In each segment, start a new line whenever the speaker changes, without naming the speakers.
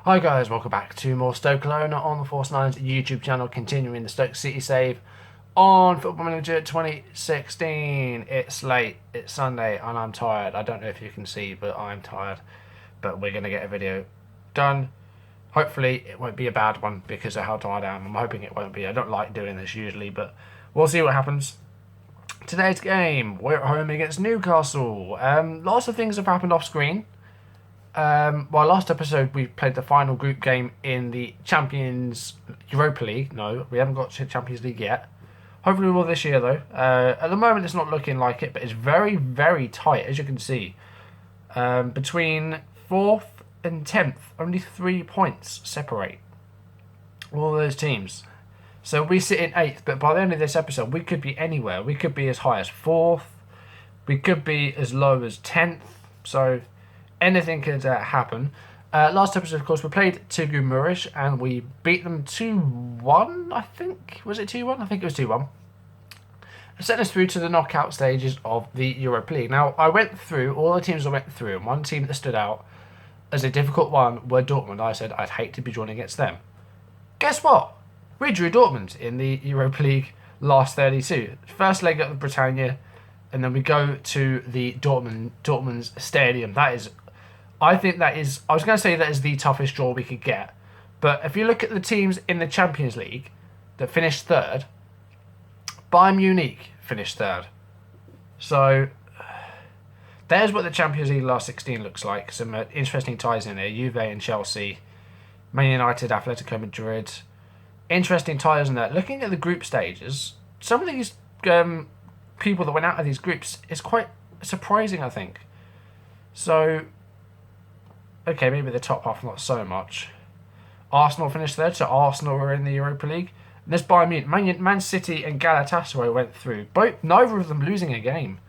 Hi guys, welcome back to more Stokelona on the Force Nines YouTube channel, continuing the Stoke City save on Football Manager 2016. It's late, it's Sunday, and I'm tired. I don't know if you can see, but I'm tired. But we're going to get a video done. Hopefully it won't be a bad one because of how tired I am. I'm hoping it won't be. I don't like doing this usually, but we'll see what happens. Today's game, we're at home against Newcastle. Lots of things have happened off screen. Last episode we played the final group game in the Champions Europa League. No, we haven't got to Champions League yet. Hopefully we will this year though. At the moment it's not looking like it, but it's very, very tight as you can see. Between 4th and 10th, only 3 points separate all those teams. So we sit in 8th, but by the end of this episode we could be anywhere. We could be as high as 4th. We could be as low as 10th. So anything could happen. Last episode, of course, we played Tugu Murish and we beat them 2-1, I think. Was it 2-1? I think it was 2-1. Sent us through to the knockout stages of the Europa League. Now, I went through all the teams I went through, and one team that stood out as a difficult one were Dortmund. I said I'd hate to be drawn against them. Guess what? We drew Dortmund in the Europa League last 32. First leg at the Britannia, and then we go to the Dortmund's stadium. I think that is, I was going to say that is the toughest draw we could get. But if you look at the teams in the Champions League that finished third, Bayern Munich finished third. So there's what the Champions League last 16 looks like. Some interesting ties in there. Juve and Chelsea, Man United, Atletico Madrid. Interesting ties in there. Looking at the group stages, some of these people that went out of these groups is quite surprising, I think. So okay, maybe the top half not so much. Arsenal finished third, so Arsenal were in the Europa League. And this Bayern Munich, Man City and Galatasaray went through. Neither of them losing a game.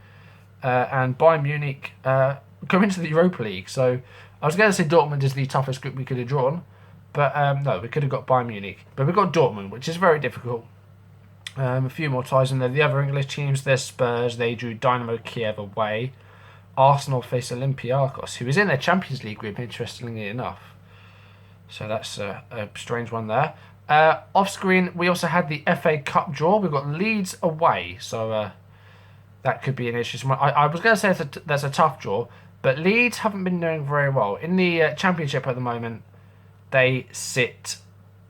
And Bayern Munich go into the Europa League. So I was going to say Dortmund is the toughest group we could have drawn. But no, we could have got Bayern Munich. But we got Dortmund, which is very difficult. A few more ties in there. The other English teams, they're Spurs. They drew Dynamo Kiev away. Arsenal face Olympiacos, who is in their Champions League group, interestingly enough. So that's a strange one there. Off screen, we also had the FA Cup draw. We've got Leeds away, so that could be an interesting one. I was going to say that's a tough draw, but Leeds haven't been doing very well. In the Championship at the moment, they sit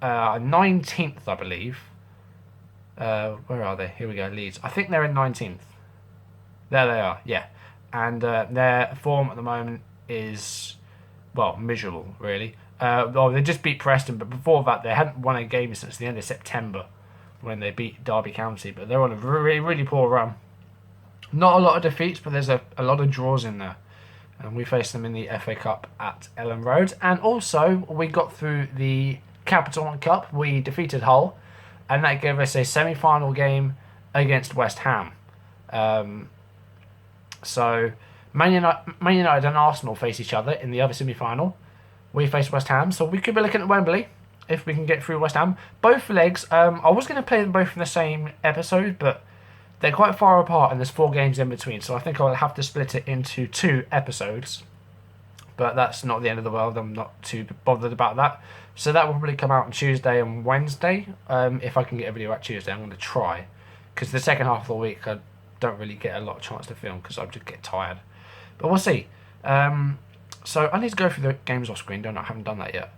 19th, I believe. Where are they? Here we go, Leeds. I think they're in 19th. There they are, yeah. And their form at the moment is, well, miserable, really. They just beat Preston, but before that, they hadn't won a game since the end of September when they beat Derby County. But they're on a really, really poor run. Not a lot of defeats, but there's a lot of draws in there. And we faced them in the FA Cup at Ellen Road. And also, we got through the Capital One Cup. We defeated Hull, and that gave us a semi-final game against West Ham. So Man United and Arsenal face each other in the other semi-final. We face West Ham, so we could be looking at Wembley if we can get through West Ham. Both legs, I was going to play them both in the same episode, but they're quite far apart and there's 4 games in between, so I think I'll have to split it into 2 episodes. But that's not the end of the world, I'm not too bothered about that. So that will probably come out on Tuesday and Wednesday. If I can get a video out Tuesday, I'm going to try. Because the second half of the week, I don't really get a lot of chance to film because I just get tired. But we'll see. So I need to go through the games off screen, don't I? I haven't done that yet.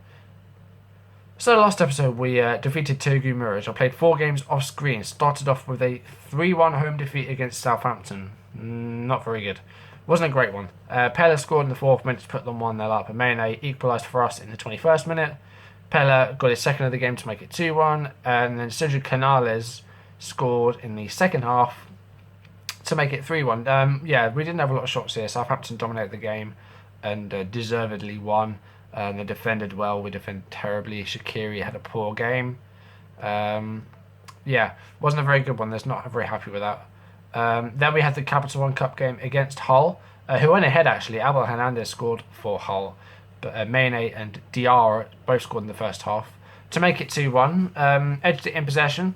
So last episode we defeated Tugu Murish. I played 4 games off screen. Started off with a 3-1 home defeat against Southampton. Not very good. Wasn't a great one. Pella scored in the 4th minute to put them 1-0 up. And Mane equalised for us in the 21st minute. Pella got his second of the game to make it 2-1. And then Sergio Canales scored in the second half to make it 3-1. Yeah, we didn't have a lot of shots here. Southampton dominated the game and deservedly won. They defended well. We defended terribly. Shaqiri had a poor game. Yeah, wasn't a very good one. There's not very happy with that. Then we had the Capital One Cup game against Hull, who went ahead actually. Abel Hernandez scored for Hull, but Mane and Diarra both scored in the first half to make it 2-1. Edged it in possession.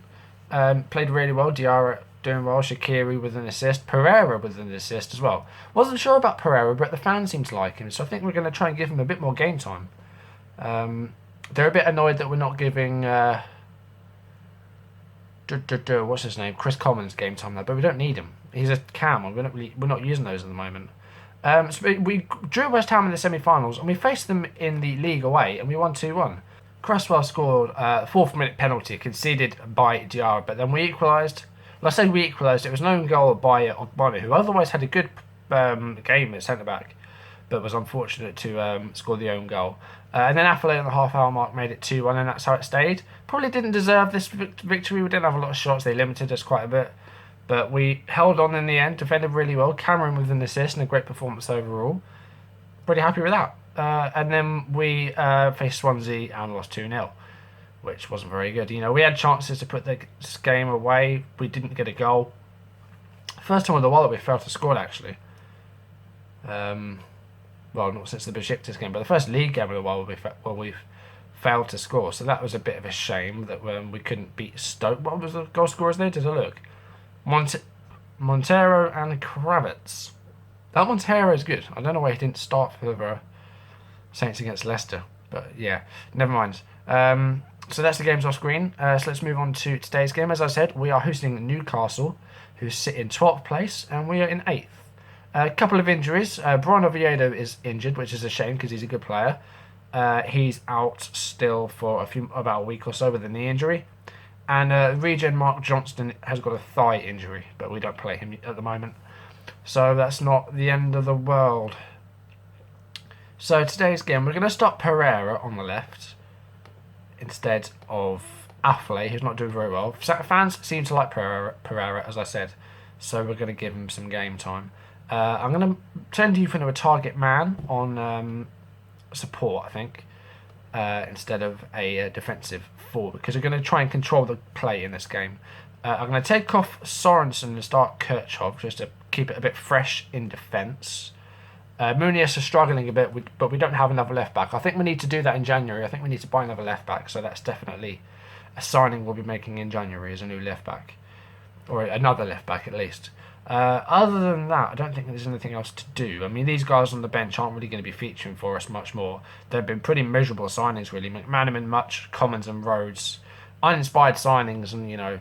Played really well. Diarra doing well. Shaqiri with an assist. Pereira with an assist as well. Wasn't sure about Pereira, but the fans seem to like him, so I think we're going to try and give him a bit more game time. They're a bit annoyed that we're not giving what's his name, Chris Commons game time there, but we don't need him. He's a cam, and we're not using those at the moment. So we drew West Ham in the semi-finals, and we faced them in the league away, and we won 2-1. Cresswell scored a 4th-minute penalty conceded by Diarra, but then we equalised. Well, I say we equalised. It was an own goal by Ogbonna, who otherwise had a good game at centre back, but was unfortunate to score the own goal. And then Affalay on the half-hour mark made it 2-1, and that's how it stayed. Probably didn't deserve this victory. We didn't have a lot of shots. They limited us quite a bit. But we held on in the end, defended really well. Cameron with an assist and a great performance overall. Pretty happy with that. And then we faced Swansea and lost 2-0, which wasn't very good. You know, we had chances to put this game away. We didn't get a goal. First time in a while that we failed to score, actually. Well, not since the Besiktas game, but the first league game in a while we've failed to score. So that was a bit of a shame that we couldn't beat Stoke. What was the goal scorers there? Did I look? Montero and Kravitz. That Montero is good. I don't know why he didn't start for the Saints against Leicester. But yeah, never mind. So that's the games off screen. So let's move on to today's game. As I said, we are hosting Newcastle, who sit in 12th place, and we are in 8th. A couple of injuries. Brian Oviedo is injured, which is a shame because he's a good player. He's out still for about a week or so with a knee injury. And regen Mark Johnston has got a thigh injury, but we don't play him at the moment. So that's not the end of the world. So today's game, we're going to start Pereira on the left instead of Affalay, who's not doing very well. Fans seem to like Pereira, as I said, so we're going to give him some game time. I'm going to turn you into a target man on support, I think, instead of a defensive forward, because we're going to try and control the play in this game. I'm going to take off Sorensen and start Kirchhoff, just to keep it a bit fresh in defence. Muniz is struggling a bit, but we don't have another left-back. I think we need to do that in January. I think we need to buy another left-back, so that's definitely a signing we'll be making in January as a new left-back. Or another left-back, at least. Other than that, I don't think there's anything else to do. I mean, these guys on the bench aren't really going to be featuring for us much more. They've been pretty miserable signings, really. McManaman, Much, Commons and Rhodes. Uninspired signings, and, you know,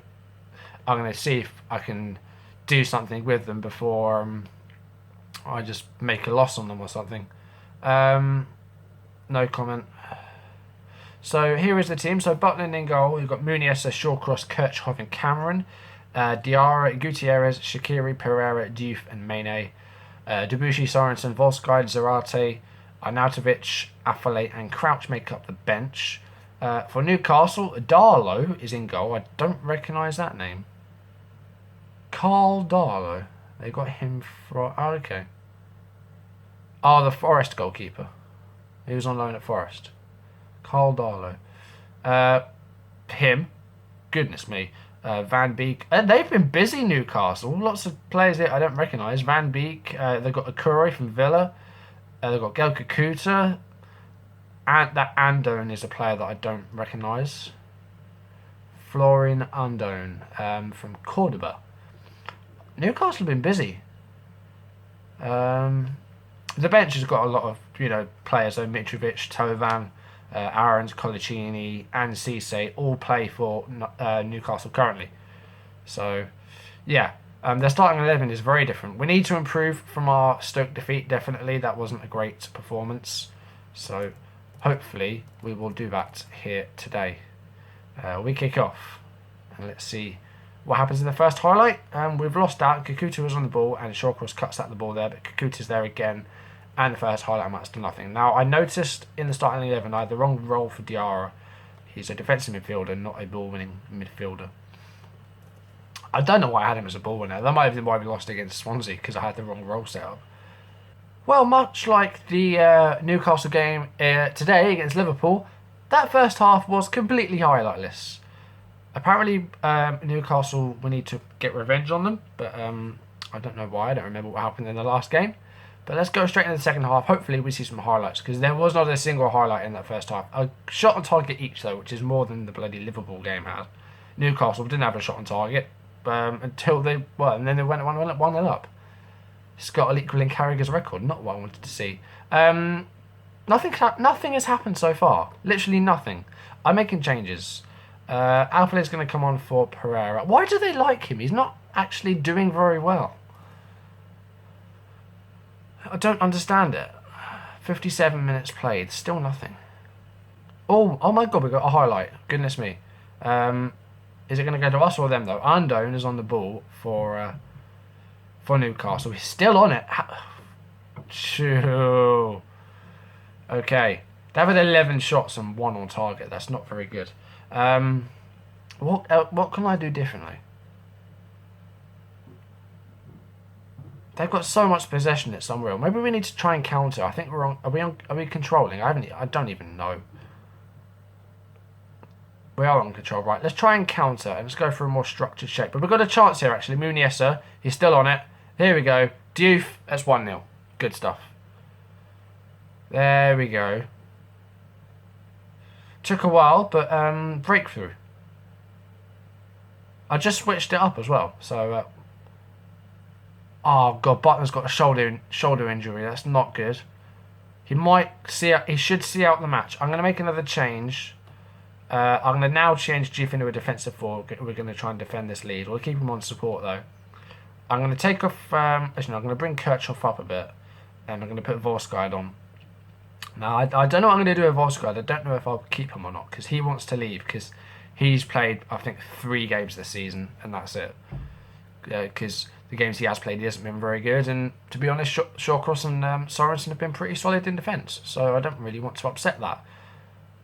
I'm going to see if I can do something with them before I just make a loss on them or something. No comment. So here is the team. So Butland in goal. We've got Muniz, Shawcross, Kirchhoff and Cameron. Diarra, Gutierrez, Shaqiri, Pereira, Diouf and Mane. Debussy, Sorensen, Volsky, Zarate, Arnautovic, Affalay and Crouch make up the bench. For Newcastle, Darlow is in goal. I don't recognise that name. Carl Darlow. They got him from... Oh, okay. Oh, the Forest goalkeeper. He was on loan at Forest. Carl Darlow. Him. Goodness me. Van Beek. They've been busy, Newcastle. Lots of players that I don't recognise. Van Beek. They've got Akure from Villa. They've got Gel Kakuta. And that Andone is a player that I don't recognise. Florin Andone from Cordoba. Newcastle have been busy. The bench has got a lot of, you know, players. So Mitrovic, Tovan, Aarons, Colaccini and Cisse all play for Newcastle currently. So, yeah, their starting 11 is very different. We need to improve from our Stoke defeat, definitely. That wasn't a great performance. So, hopefully, we will do that here today. We kick off. And let's see what happens in the first highlight. We've lost out. Kakuta was on the ball and Shawcross cuts at the ball there, but Kakuta's there again. And the first highlight amounts to nothing. Now, I noticed in the starting 11 I had the wrong role for Diarra. He's a defensive midfielder, not a ball-winning midfielder. I don't know why I had him as a ball-winner. That might have been why we lost against Swansea, because I had the wrong role set up. Well, much like the Newcastle game today against Liverpool, that first half was completely highlightless. Apparently, Newcastle, we need to get revenge on them, but I don't know why. I don't remember what happened in the last game. But let's go straight into the second half. Hopefully we see some highlights, because there was not a single highlight in that first half. A shot on target each, though, which is more than the bloody Liverpool game had. Newcastle didn't have a shot on target until they... Well, and then they went 1-0 up. Scott equaling Carragher's record. Not what I wanted to see. Nothing has happened so far. Literally nothing. I'm making changes. Alpha is going to come on for Pereira. Why do they like him? He's not actually doing very well. I don't understand it. 57 minutes played. Still nothing. Oh my god, we got a highlight. Goodness me. Is it going to go to us or them though? Andone is on the ball for Newcastle. He's still on it. Choo. Okay. They have 11 shots and 1 on target. That's not very good. What can I do differently? They've got so much possession, it's unreal. Maybe we need to try and counter. I think we're on. Are we controlling? I don't even know. We are on control, right? Let's try and counter and let's go for a more structured shape. But we've got a chance here actually. Muniesa, he's still on it. Here we go. Diouf, that's 1-0. Good stuff. There we go. Took a while, but breakthrough. I just switched it up as well. So, oh god, Butler's got a shoulder injury. That's not good. He should see out the match. I'm going to make another change. I'm going to now change Jeff into a defensive forward. We're going to try and defend this lead. We'll keep him on support though. I'm going to take off. Actually, no, I'm going to bring Kirchhoff up a bit, and I'm going to put Volsgaard on. Now, I don't know what I'm going to do with Volsgaard. I don't know if I'll keep him or not because he wants to leave because he's played, I think, 3 games this season and that's it. Because the games he has played, he hasn't been very good. And to be honest, Shawcross and Sorensen have been pretty solid in defence. So I don't really want to upset that.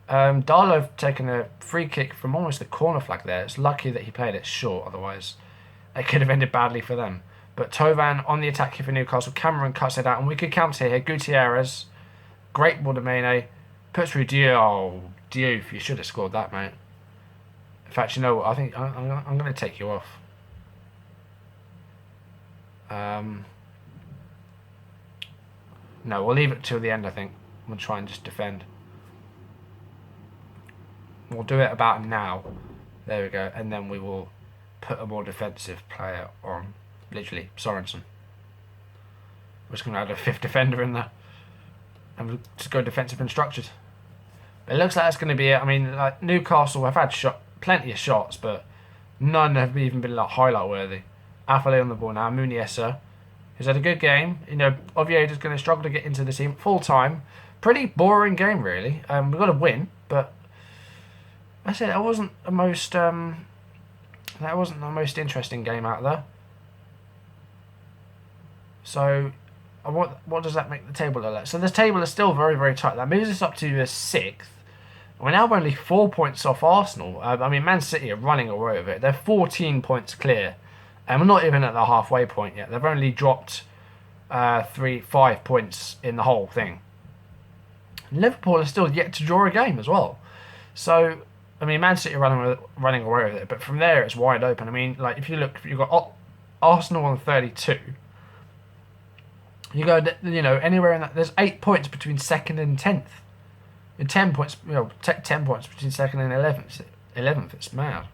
Darlow taken a free kick from almost the corner flag there. It's lucky that he played it short, otherwise it could have ended badly for them. But Tovan on the attack here for Newcastle. Cameron cuts it out and we could counter here. Gutierrez, great ball to Mane, puts through Diouf. You should have scored that, mate. In fact, you know what? I think I'm going to take you off. No, we'll leave it till the end, I think. We'll try and just defend. We'll do it about now. There we go. And then we will put a more defensive player on. Literally, Sorensen. We're just going to add a 5th defender in there. And we'll just go defensive and structured. But it looks like that's going to be it. I mean, like Newcastle have had plenty of shots, but none have even been like highlight worthy. Affalay on the ball now. Muniesa, who's had a good game. You know, Oviedo's going to struggle to get into the team full time. Pretty boring game, really. We've got to win, but I said that wasn't the most interesting game out there. So, what does that make the table look like? So the table is still very, very tight. That moves us up to the 6th. We're now only 4 points off Arsenal. I mean, Man City are running away with it. They're 14 points clear. And we're not even at the halfway point yet. They've only dropped 5 points in the whole thing. Liverpool are still yet to draw a game as well. So, I mean, Man City are running away with it. But from there, it's wide open. I mean, like, if you look, you've got Arsenal on 32. You go, you know, anywhere in that. There's 8 points between 2nd and 10th. And 10 points, you know, 10 points between 2nd and 11th. It's mad.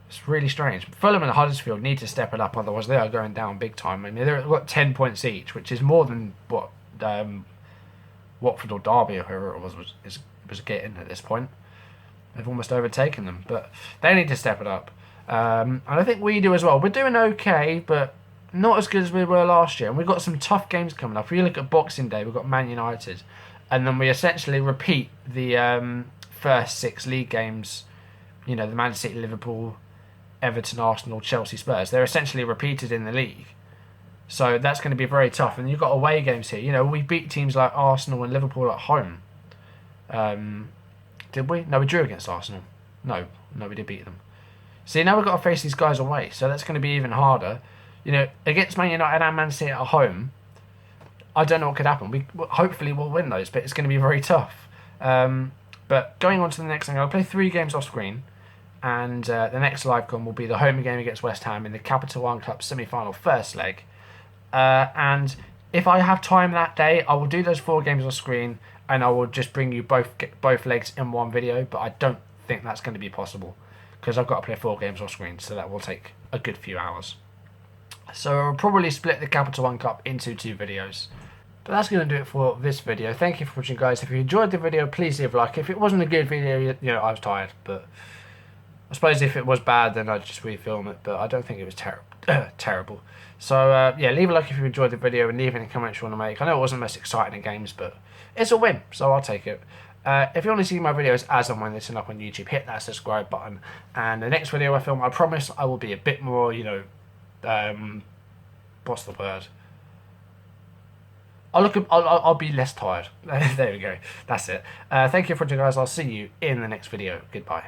It's really strange. Fulham and Huddersfield need to step it up, otherwise they are going down big time. I mean, they've got 10 points each, which is more than what Watford or Derby or whoever it was getting at this point. They've almost overtaken them, but they need to step it up. And I think we do as well. We're doing okay, but not as good as we were last year. And we've got some tough games coming up. If you look at Boxing Day, we've got Man United. And then we essentially repeat the first 6 league games. You know, the Man City, Liverpool, Everton, Arsenal, Chelsea, Spurs. They're essentially repeated in the league. So that's going to be very tough. And you've got away games here. You know, we beat teams like Arsenal and Liverpool at home. Did we? No, we drew against Arsenal. No, we did beat them. See, now we've got to face these guys away. So that's going to be even harder. You know, against Man United and Man City at home, I don't know what could happen. Hopefully we'll win those, but it's going to be very tough. But going on to the next thing, I'll play 3 games off screen. And the next live con will be the home game against West Ham in the Capital One Cup semi-final first leg. And if I have time that day, I will do those 4 games off screen, and I will just bring you both legs in one video. But I don't think that's going to be possible because I've got to play 4 games off screen, so that will take a good few hours. So I'll probably split the Capital One Cup into 2 videos. But that's going to do it for this video. Thank you for watching, guys. If you enjoyed the video, please leave a like. If it wasn't a good video, you know, I was tired. But I suppose if it was bad, then I'd just refilm it. But I don't think it was terrible. So, yeah, leave a like if you enjoyed the video and leave any comments you want to make. I know it wasn't the most exciting of games, but it's a win, so I'll take it. If you want to see my videos as and when they turn up on YouTube, hit that subscribe button. And the next video I film, I promise I will be a bit more, you know, what's the word? I'll be less tired. There we go. That's it. Thank you for watching, guys. I'll see you in the next video. Goodbye.